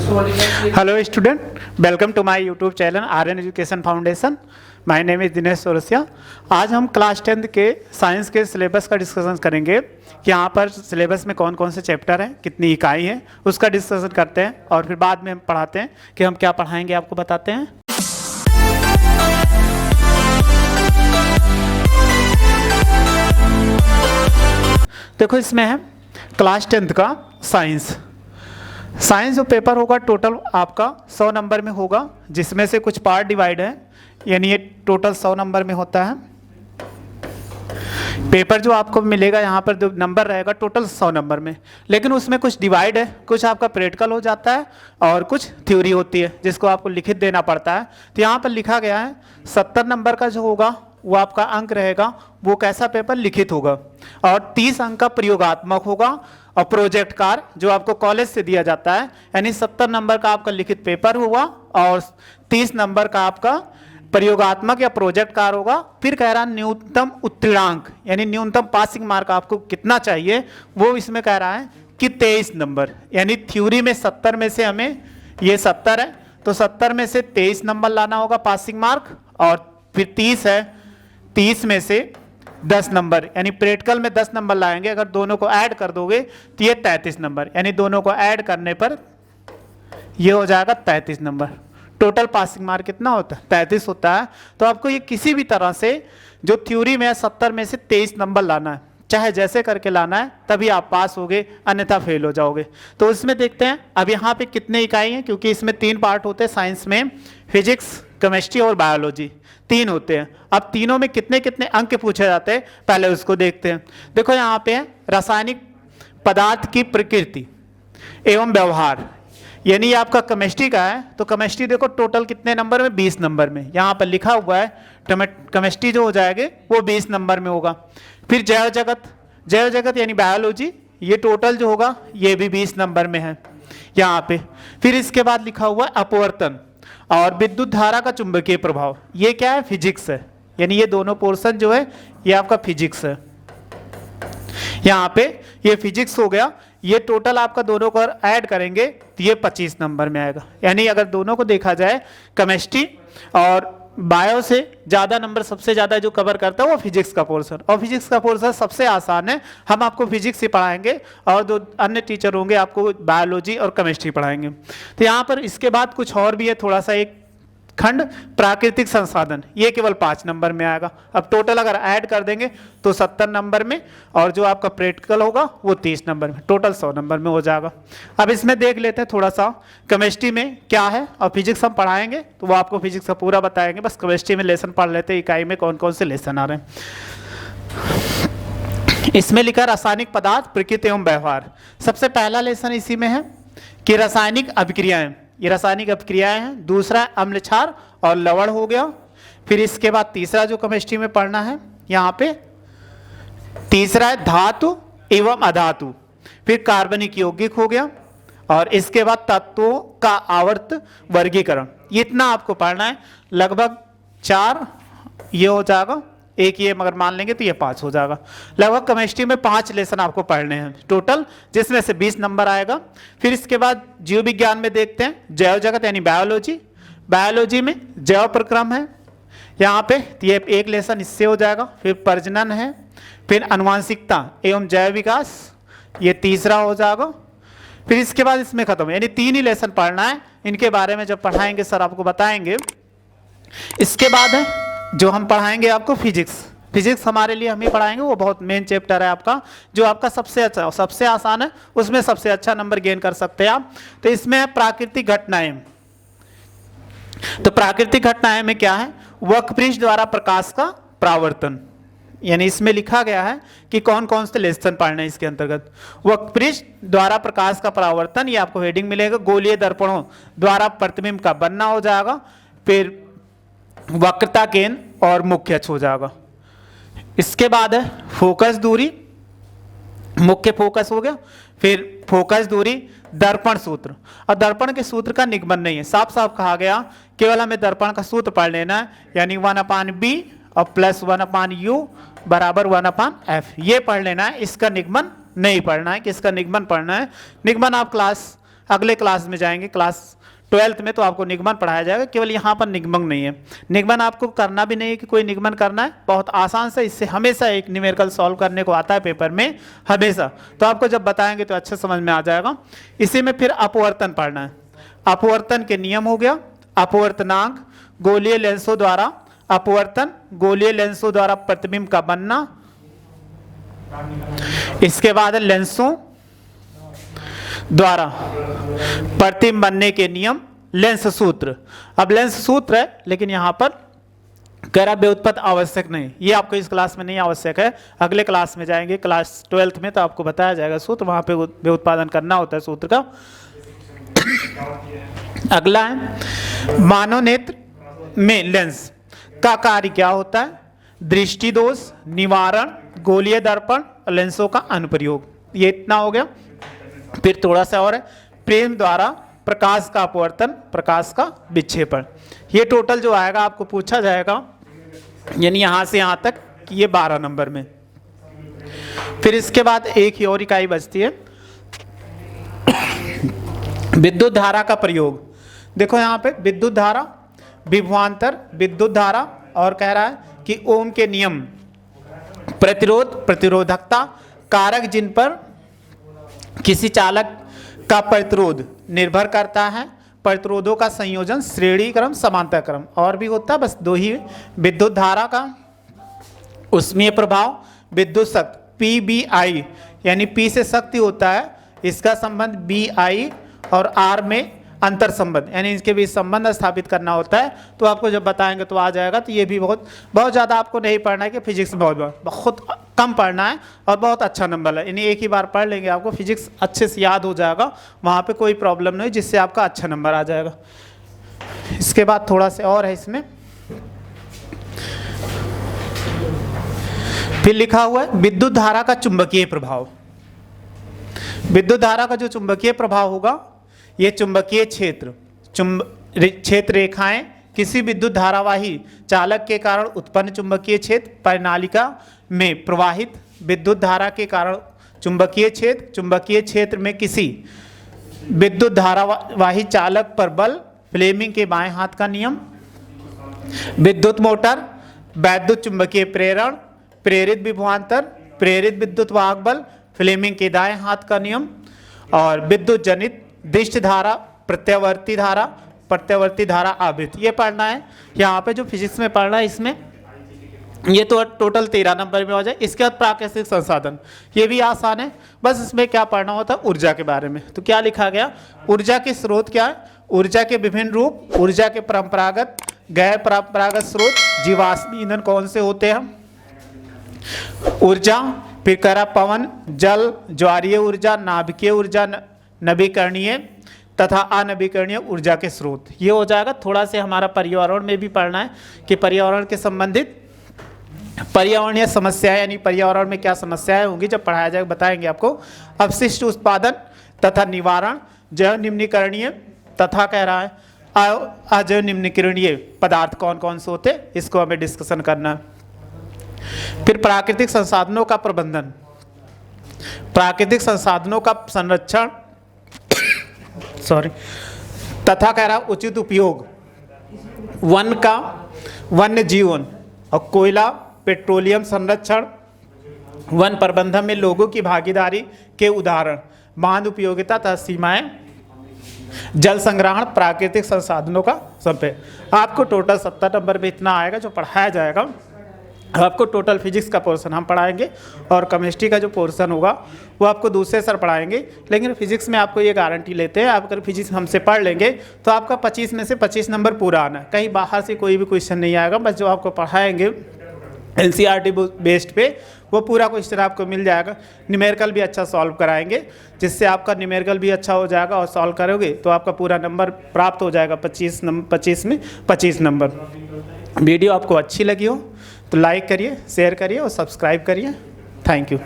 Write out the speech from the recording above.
Hello student, welcome to my YouTube channel Aryan education foundation. My name is Dinesh Chaurasia. आज हम class 10th के science के syllabus का discussion करेंगे कि यहाँ पर सिलेबस में कौन कौन से चैप्टर हैं, कितनी इकाई हैं, उसका डिस्कशन करते हैं और फिर बाद में हम पढ़ाते हैं कि हम क्या पढ़ाएंगे, आपको बताते हैं। देखो, इसमें है क्लास 10th का साइंस जो पेपर होगा टोटल आपका 100 नंबर में होगा, जिसमें से कुछ पार्ट डिवाइड है, यानी ये टोटल 100 नंबर में होता है। पेपर जो आपको मिलेगा यहाँ पर जो नंबर रहेगा टोटल 100 नंबर में, लेकिन उसमें कुछ डिवाइड है, कुछ आपका प्रैक्टिकल हो जाता है और कुछ थ्योरी होती है जिसको आपको लिखित देना पड़ता है। तो यहाँ पर लिखा गया है 70 नंबर का जो होगा वो आपका अंक रहेगा, वो कैसा पेपर लिखित होगा, और 30 अंक का प्रयोगात्मक होगा और प्रोजेक्ट कार्य जो आपको कॉलेज से दिया जाता है, यानी 70 नंबर का आपका लिखित पेपर होगा और 30 नंबर का आपका प्रयोगात्मक या प्रोजेक्ट कार्य होगा। फिर कह रहा है न्यूनतम उत्तीर्णांक, यानी न्यूनतम पासिंग मार्क आपको कितना चाहिए, वो इसमें कह रहा है कि 23 नंबर, यानी थ्योरी में 70 में से हमें ये 70 है तो 70 में से 23 नंबर लाना होगा पासिंग मार्क, और फिर 30 है, 30 में से 10 नंबर, यानी प्रैक्टिकल में 10 नंबर लाएंगे। अगर दोनों को ऐड कर दोगे तो ये 33 नंबर, यानी दोनों को ऐड करने पर ये हो जाएगा 33 नंबर। टोटल पासिंग मार्क कितना होता है? 33 होता है। तो आपको ये किसी भी तरह से जो थ्योरी में 70 में से 23 नंबर लाना है, चाहे जैसे करके लाना है, तभी आप पास होगे, अन्यथा फेल हो जाओगे। तो इसमें देखते हैं अब यहाँ पे कितने इकाई हैं, क्योंकि इसमें 3 पार्ट होते हैं साइंस में, फिजिक्स, केमिस्ट्री और बायोलॉजी 3 होते हैं। अब तीनों में कितने कितने अंक पूछे जाते हैं, पहले उसको देखते हैं। देखो यहाँ पे है रासायनिक पदार्थ की प्रकृति एवं व्यवहार, यानी आपका केमिस्ट्री का है। तो केमिस्ट्री देखो टोटल कितने नंबर में, 20 नंबर में यहाँ पर लिखा हुआ है। केमिस्ट्री जो हो जाएगा वो 20 नंबर में होगा। फिर जैव जगत यानी बायोलॉजी, ये टोटल जो होगा ये भी 20 नंबर में है यहाँ पे। फिर इसके बाद लिखा हुआ है अपवर्तन और विद्युत धारा का चुंबकीय प्रभाव, ये क्या है? फिजिक्स है, यानी ये दोनों पोर्शन जो है ये आपका फिजिक्स है। यहाँ पे ये फिजिक्स हो गया। ये टोटल आपका दोनों को ऐड करेंगे तो ये 25 नंबर में आएगा। यानी अगर दोनों को देखा जाए, केमिस्ट्री और बायो से ज़्यादा नंबर सबसे ज़्यादा जो कवर करता है वो फिजिक्स का पोर्शन, और फिजिक्स का पोर्शन सबसे आसान है। हम आपको फिजिक्स ही पढ़ाएंगे और जो अन्य टीचर होंगे आपको बायोलॉजी और केमिस्ट्री पढ़ाएंगे। तो यहाँ पर इसके बाद कुछ और भी है, थोड़ा सा एक खंड प्राकृतिक संसाधन, ये केवल 5 नंबर में आएगा। अब टोटल अगर ऐड कर देंगे तो 70 नंबर में, और जो आपका प्रैक्टिकल होगा वो 30 नंबर में, टोटल 100 नंबर में हो जाएगा। अब इसमें देख लेते हैं थोड़ा सा केमिस्ट्री में क्या है, और फिजिक्स हम पढ़ाएंगे तो वो आपको फिजिक्स का पूरा बताएंगे। बस केमिस्ट्री में लेसन पढ़ लेते हैं, इकाई में कौन कौन से लेसन आ रहे हैं। इसमें लिखा रासायनिक पदार्थ प्रकृति एवं व्यवहार। सबसे पहला लेसन इसी में है कि रासायनिक अभिक्रियाएं, ये रासायनिक अभिक्रियाएं हैं। दूसरा अम्ल क्षार और लवण हो गया। फिर इसके बाद तीसरा जो केमिस्ट्री में पढ़ना है यहाँ पे, तीसरा है धातु एवं अधातु। फिर कार्बनिक यौगिक हो गया, और इसके बाद तत्वों का आवर्त वर्गीकरण। ये इतना आपको पढ़ना है, लगभग 4 ये हो जाएगा, एक ये मगर मान लेंगे तो ये 5 हो जाएगा। लगभग केमिस्ट्री में 5 लेसन आपको पढ़ने हैं टोटल, जिसमें से 20 नंबर आएगा। फिर इसके बाद जीव विज्ञान में देखते हैं जैव जगत यानी बायोलॉजी। बायोलॉजी में जैव प्रक्रम है यहाँ पे, तो ये एक लेसन इससे हो जाएगा। फिर प्रजनन है, फिर आनुवंशिकता एवं जैव विकास, ये तीसरा हो जाएगा। फिर इसके बाद इसमें खत्म, यानी 3 ही लेसन पढ़ना है। इनके बारे में जब पढ़ाएंगे सर आपको बताएंगे। इसके बाद है जो हम पढ़ाएंगे आपको फिजिक्स हमारे लिए हम ही पढ़ाएंगे, वो बहुत मेन चैप्टर है आपका, जो आपका सबसे अच्छा, सबसे आसान है, उसमें सबसे अच्छा नंबर गेन कर सकते हैं आप। तो इसमें है प्राकृतिक घटनाएं। तो प्राकृतिक घटनाएं में क्या है? वक्रपृष्ठ द्वारा प्रकाश का परावर्तन, यानी इसमें लिखा गया है कि कौन कौन से लेसन पढ़ने हैं इसके अंतर्गत। वक्रपृष्ठ द्वारा प्रकाश का परावर्तन, ये आपको हेडिंग मिलेगा। गोलीय दर्पणों द्वारा प्रतिबिंब का बनना हो जाएगा। फिर वक्रता केंद्र और मुख्य अक्ष हो जाएगा। इसके बाद है फोकस दूरी, मुख्य फोकस हो गया। फिर फोकस दूरी, दर्पण सूत्र, और दर्पण के सूत्र का निगमन नहीं है, साफ साफ कहा गया केवल हमें दर्पण का सूत्र पढ़ लेना है, यानी 1/b और प्लस 1/u बराबर 1/f, ये पढ़ लेना है। इसका निगमन नहीं पढ़ना है, किसका निगमन पढ़ना है? निगमन आप क्लास अगले क्लास में जाएंगे, क्लास 12th में, तो आपको निगमन पढ़ाया जाएगा। केवल यहाँ पर निगमन नहीं है, निगमन आपको करना भी नहीं है कि कोई निगमन करना है, बहुत आसान से इससे हमेशा एक न्यूमेरिकल सॉल्व करने को आता है पेपर में हमेशा। तो आपको जब बताएंगे तो अच्छा समझ में आ जाएगा। इसी में फिर अपवर्तन पढ़ना है। अपवर्तन के नियम हो गया, अपवर्तनांक, गोलीय लेंसों द्वारा अपवर्तन, गोलीय लेंसों द्वारा प्रतिबिंब का बनना, इसके बाद लेंसों द्वारा प्रतिबिंब बनने के नियम, लेंस सूत्र। अब लेंस सूत्र है, लेकिन यहां पर कह रहा व्युत्पत्ति आवश्यक नहीं, ये आपको इस क्लास में नहीं आवश्यक है, अगले क्लास में जाएंगे क्लास 12th में तो आपको बताया जाएगा सूत्र, वहां पे व्युत्पादन करना होता है सूत्र का। अगला है मानव नेत्र में लेंस का कार्य क्या होता है, दृष्टि दोष निवारण, गोलीय दर्पण, लेंसों का अनुप्रयोग, ये इतना हो गया। फिर थोड़ा सा और है, प्रेम द्वारा प्रकाश का अपवर्तन, प्रकाश का विक्षेपण। ये टोटल जो आएगा आपको पूछा जाएगा, यानी यहां से यहां तक, ये 12 नंबर में। फिर इसके बाद एक ही और इकाई बचती है, विद्युत धारा का प्रयोग। देखो यहाँ पे विद्युत धारा, विभवांतर, विद्युत धारा, और कह रहा है कि ओम के नियम, प्रतिरोध, प्रतिरोधकता, कारक जिन पर किसी चालक का प्रतिरोध निर्भर करता है, प्रतिरोधों का संयोजन, श्रेणी क्रम, समांतर क्रम, और भी होता है, बस 2 ही। विद्युत धारा का उष्मीय प्रभाव, विद्युत शक्ति PBI, यानी P से शक्ति होता है, इसका संबंध BI और R में अंतर संबंध, यानी इसके बीच संबंध स्थापित करना होता है। तो आपको जब बताएंगे तो आ जाएगा। तो ये भी बहुत ज़्यादा आपको नहीं पढ़ना है कि फिजिक्स में बहुत कम पढ़ना है और बहुत अच्छा नंबर है, यानी एक ही बार पढ़ लेंगे आपको फिजिक्स अच्छे से याद हो जाएगा, वहाँ पे कोई प्रॉब्लम नहीं, जिससे आपका अच्छा नंबर आ जाएगा। इसके बाद थोड़ा सा और है इसमें, फिर लिखा हुआ है विद्युत धारा का चुंबकीय प्रभाव। विद्युत धारा का जो चुंबकीय प्रभाव होगा, ये चुंबकीय क्षेत्र, क्षेत्र रेखाएं किसी विद्युत धारावाही चालक के कारण उत्पन्न चुंबकीय क्षेत्र, परिनालिका में प्रवाहित विद्युत धारा के कारण चुंबकीय क्षेत्र, चुंबकीय क्षेत्र में किसी विद्युत धारावाही चालक पर बल, फ्लेमिंग के बाएं हाथ का नियम, विद्युत मोटर, वैद्युत चुंबकीय प्रेरण, प्रेरित विभवांतर, प्रेरित विद्युत वाहक बल, फ्लेमिंग के दाएं हाथ का नियम, और विद्युत जनित दिष्ट धारा, प्रत्यावर्ती धारा, प्रत्यावर्ती धारा आवृत्ति, ये पढ़ना है। यहाँ पे जो फिजिक्स में पढ़ना है इसमें, ये तो टोटल 13 नंबर में हो जाए। इसके बाद प्राकृतिक संसाधन, ये भी आसान है, बस इसमें क्या पढ़ना होता है, ऊर्जा के बारे में। तो क्या लिखा गया, ऊर्जा के स्रोत क्या है, ऊर्जा के विभिन्न रूप, ऊर्जा के परंपरागत, गैर परंपरागत स्रोत, जीवाश्म ईंधन कौन से होते हैं, ऊर्जा, फिर करा पवन, जल, ज्वारीय ऊर्जा, नाभिकीय ऊर्जा, नवीकरणीय तथा अनवीकरणीय ऊर्जा के स्रोत, ये हो जाएगा। थोड़ा से हमारा पर्यावरण में भी पढ़ना है कि पर्यावरण के संबंधित पर्यावरणीय समस्याएं, यानी पर्यावरण में क्या समस्याएं होंगी, जब पढ़ाया जाएगा बताएंगे आपको। अपशिष्ट उत्पादन तथा निवारण, जैव निम्नीकरणीय तथा कह रहा है अजैव निम्नीकरणीय पदार्थ कौन कौन से होते, इसको हमें डिस्कशन करना है। फिर प्राकृतिक संसाधनों का प्रबंधन, प्राकृतिक संसाधनों का संरक्षण तथा कह रहा उचित उपयोग, वन का वन्य जीवन और कोयला, पेट्रोलियम संरक्षण, वन प्रबंधन में लोगों की भागीदारी के उदाहरण, बांध उपयोगिता तथा सीमाएं, जल संग्रहण, प्राकृतिक संसाधनों का संचय। आपको टोटल 70 नंबर में इतना आएगा जो पढ़ाया जाएगा। आपको टोटल फिजिक्स का पोर्शन हम पढ़ाएंगे और केमिस्ट्री का जो पोर्शन होगा वो आपको दूसरे सर पढ़ाएंगे। लेकिन फिजिक्स में आपको ये गारंटी लेते हैं, आप अगर फिजिक्स हमसे पढ़ लेंगे तो आपका 25 में से 25 नंबर पूरा आना है, कहीं बाहर से कोई भी क्वेश्चन नहीं आएगा। बस जो आपको पढ़ाएंगे NCERT बेस्ड पे वो पूरा क्वेश्चन आपको मिल जाएगा। न्यूमेरिकल भी अच्छा सॉल्व कराएंगे, जिससे आपका न्यूमेरिकल भी अच्छा हो जाएगा और सॉल्व करोगे तो आपका पूरा नंबर प्राप्त हो जाएगा 25 में 25 नंबर। वीडियो आपको अच्छी लगी हो तो लाइक करिए, शेयर करिए और सब्सक्राइब करिए। Thank you.